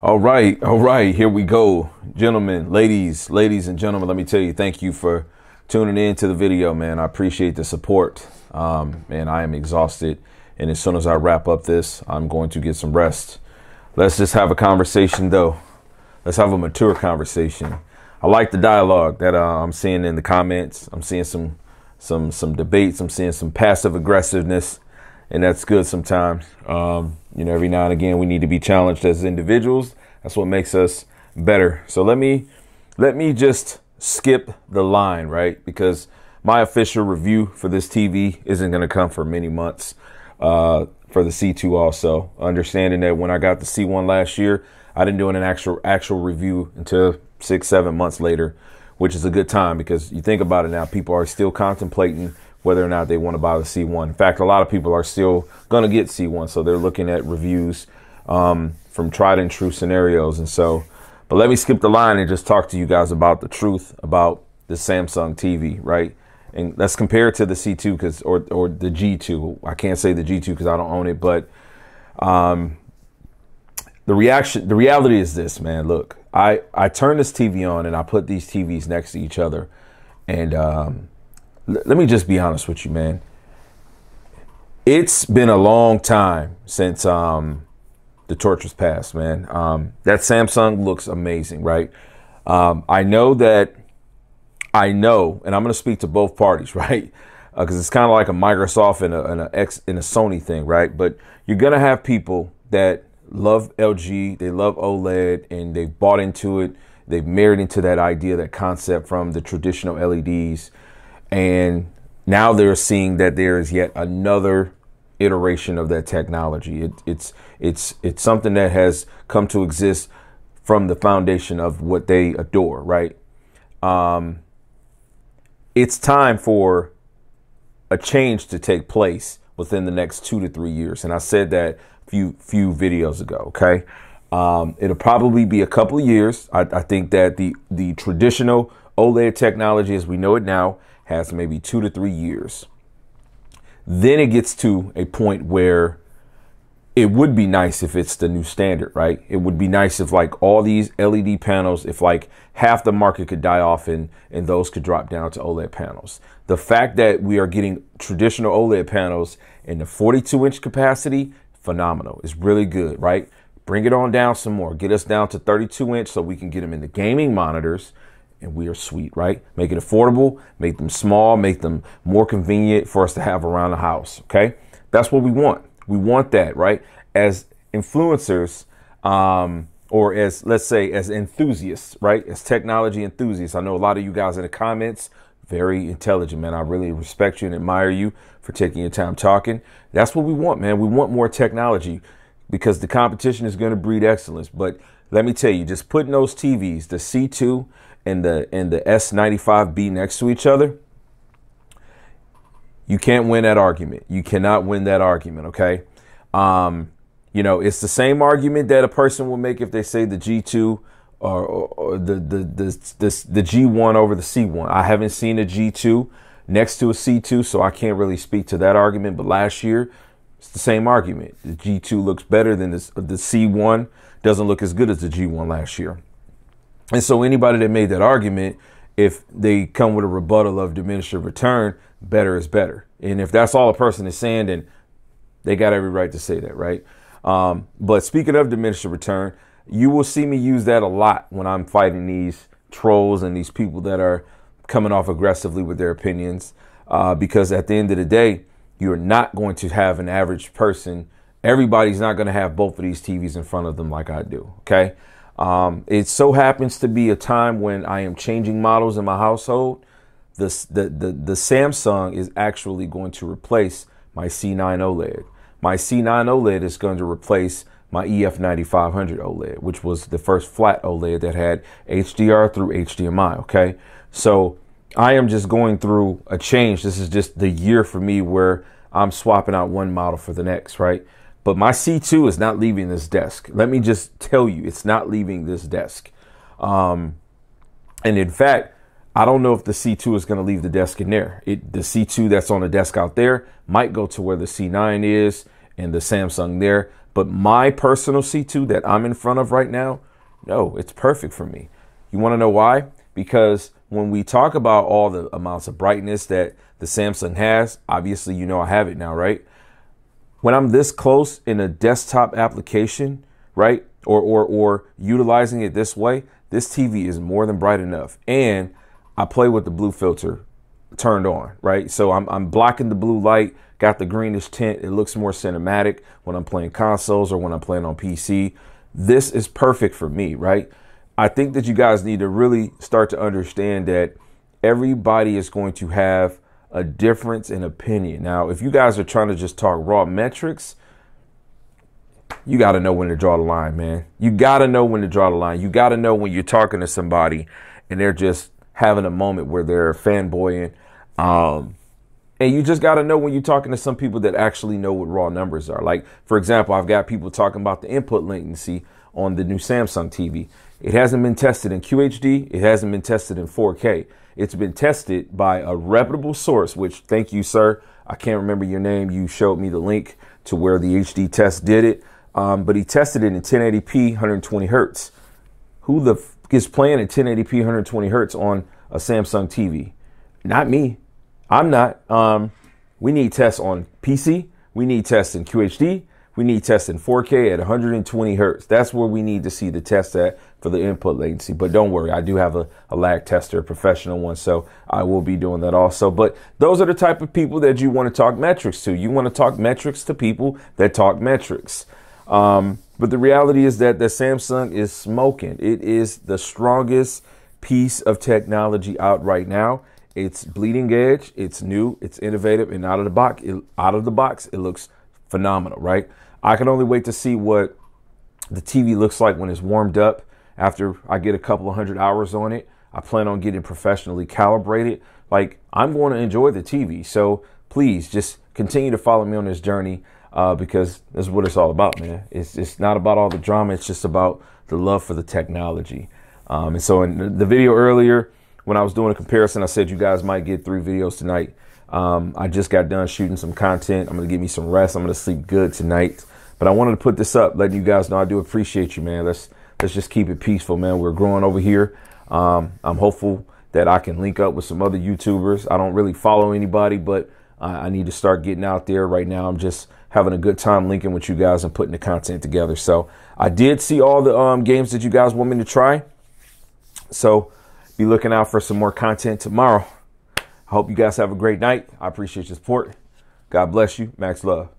All right, here we go. Gentlemen, ladies and gentlemen, let me tell you, thank you for tuning in to the video, man. I appreciate the support. Man, I am exhausted. And as soon as I wrap up this, I'm going to get some rest. Let's just have a conversation, though. Let's have a mature conversation. I like the dialogue that I'm seeing in the comments. I'm seeing some debates. I'm seeing some passive aggressiveness. And that's good sometimes. Every now and again, we need to be challenged as individuals. That's what makes us better. So let me just skip the line, right? Because my official review for this TV isn't going to come for many months for the C2 also. Understanding that when I got the C1 last year, I didn't do an actual review until 6-7 months later, which is a good time because you think about it now, people are still contemplating whether or not they want to buy the C1. In fact, a lot of people are still going to get C1. So they're looking at reviews from tried and true scenarios. And so, but let me skip the line and just talk to you guys about the truth about the Samsung TV, right? And let's compare it to the C2 or the G2. I can't say the G2 because I don't own it, but the reality is this, man. Look, I turn this TV on and I put these TVs next to each other. And let me just be honest with you, man. It's been a long time since the torch was passed, man. That Samsung looks amazing, right? I know, and I'm going to speak to both parties, right? Because it's kind of like a Microsoft and a Sony thing, right? But you're going to have people that love LG, they love OLED, and they've bought into it. They've married into that idea, that concept from the traditional LEDs. And now they're seeing that there is yet another iteration of that technology. It's something that has come to exist from the foundation of what they adore, right? It's time for a change to take place within the next 2 to 3 years. And I said that a few videos ago, okay? It'll probably be a couple of years. I think that the traditional OLED technology as we know it now has maybe 2 to 3 years. Then it gets to a point where it would be nice if it's the new standard, right? It would be nice if like all these LED panels, if like half the market could die off and those could drop down to OLED panels. The fact that we are getting traditional OLED panels in the 42-inch capacity, phenomenal. It's really good, right? Bring it on down some more. Get us down to 32-inch so we can get them in the gaming monitors. And we are sweet, right? Make it affordable, make them small, make them more convenient for us to have around the house, okay? That's what we want. We want that, right? As influencers, or as, let's say, as enthusiasts, right? As technology enthusiasts. I know a lot of you guys in the comments, very intelligent, man. I really respect you and admire you for taking your time talking. That's what we want, man. We want more technology because the competition is going to breed excellence. But let me tell you, just putting those TVs, the C2 and the S95B next to each other, you can't win that argument. You cannot win that argument, okay? It's the same argument that a person will make if they say the G2 or the G1 over the C1. I haven't seen a G2 next to a C2, so I can't really speak to that argument. But last year, it's the same argument. The G2 looks better than the C1, doesn't look as good as the G1 last year. And so anybody that made that argument, if they come with a rebuttal of diminishing return, better is better. And if that's all a person is saying, then they got every right to say that, right? But speaking of diminishing return, you will see me use that a lot when I'm fighting these trolls and these people that are coming off aggressively with their opinions. Because at the end of the day, you're not going to have an average person. Everybody's not going to have both of these TVs in front of them like I do, okay? It so happens to be a time when I am changing models in my household. The Samsung is actually going to replace my C9 OLED. My C9 OLED is going to replace my EF9500 OLED, which was the first flat OLED that had HDR through HDMI, okay? So I am just going through a change. This is just the year for me where I'm swapping out one model for the next, right? But my C2 is not leaving this desk. Let me just tell you, it's not leaving this desk. And in fact, I don't know if the C2 is going to leave the desk in there. The C2 that's on the desk out there might go to where the C9 is and the Samsung there. But my personal C2 that I'm in front of right now, no, it's perfect for me. You want to know why? Because when we talk about all the amounts of brightness that the Samsung has, obviously, you know, I have it now, right? When I'm this close in a desktop application, right? Or utilizing it this way, this TV is more than bright enough. And I play with the blue filter turned on, right? So I'm blocking the blue light, got the greenish tint. It looks more cinematic when I'm playing consoles or when I'm playing on PC. This is perfect for me, right? I think that you guys need to really start to understand that everybody is going to have a difference in opinion. Now, if you guys are trying to just talk raw metrics, you got to know when to draw the line, man. You got to know when to draw the line. You got to know when you're talking to somebody and they're just having a moment where they're fanboying. And you just got to know when you're talking to some people that actually know what raw numbers are. Like, for example, I've got people talking about the input latency on the new Samsung TV. It hasn't been tested in QHD. It hasn't been tested in 4K. It's been tested by a reputable source, which, thank you, sir. I can't remember your name. You showed me the link to where the HD test did it. But he tested it in 1080p, 120 hertz. Who the f is playing at 1080p, 120 hertz on a Samsung TV? Not me. I'm not. We need tests on PC. We need tests in QHD. We need tests in 4K at 120 hertz. That's where we need to see the test at for the input latency. But don't worry, I do have a lag tester, a professional one, so I will be doing that also. But those are the type of people that you want to talk metrics to. You want to talk metrics to people that talk metrics. But the reality is that the Samsung is smoking. It is the strongest piece of technology out right now. It's bleeding edge. It's new. It's innovative. And out of the box, it looks phenomenal, right? I can only wait to see what the TV looks like when it's warmed up after I get a couple of 100 hours on it. I plan on getting professionally calibrated. Like, I'm going to enjoy the TV. So please just continue to follow me on this journey. Because this is what it's all about, man. It's not about all the drama. It's just about the love for the technology. And so in the video earlier, when I was doing a comparison, I said you guys might get 3 videos tonight. I just got done shooting some content. I'm going to give me some rest. I'm going to sleep good tonight. But I wanted to put this up, letting you guys know I do appreciate you, man. Let's just keep it peaceful, man. We're growing over here. I'm hopeful that I can link up with some other YouTubers. I don't really follow anybody, but I need to start getting out there. Right now, I'm just having a good time linking with you guys and putting the content together. So I did see all the games that you guys want me to try. So be looking out for some more content tomorrow. I hope you guys have a great night. I appreciate your support. God bless you. Max love.